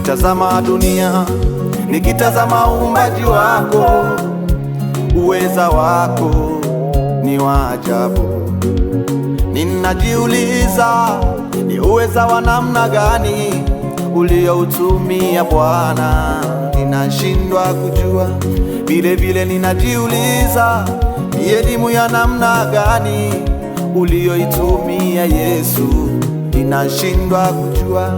nikitazama dunia, nikitazama uumbaji wako, uweza wako ni wa ajabu. Ninajiuliza, ni uweza wa namna gani ulioutumia Bwana? Ninashindwa kujua. Vile vile ninajiuliza, ni elimu ya namna gani ulioitumia Yesu? Ninashindwa kujua.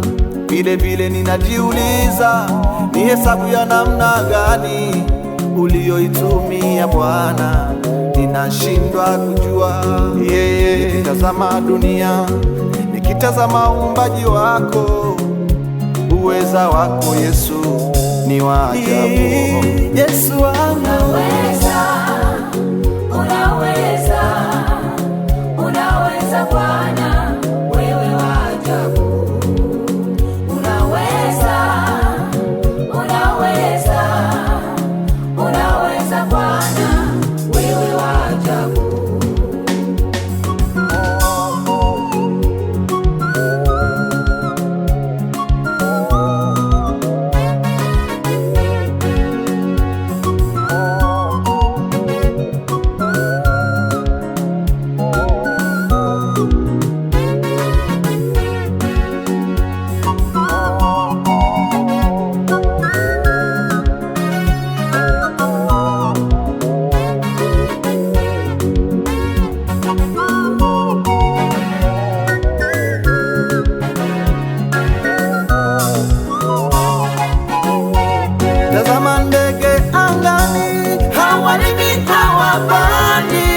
Vile vile ninajiuliza, ni hesabu ya namna gani ulioitumia Bwana? Ninashindwa kujua. Nikitazama dunia, nikitazama uumbaji wako, uweza wako Yesu ni wa ajabu. Yesu wangu, unaweza Bwana, wewe wa ajabu. Unaweza Bwana, wewe wa ajabu. Tazama ndege angani, hawalimi hawapandi,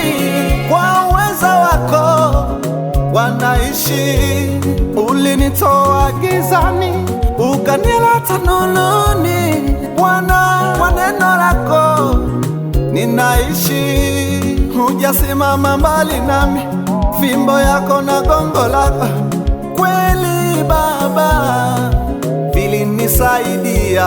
kwa uweza wako wanaishi. Ulinitoa gizani ukanileta nuruni, Bwana, kwa neno lako ninaishi. Hujasimama mbali nami, fimbo yako na gongo lako kweli Baba vilinisaidia.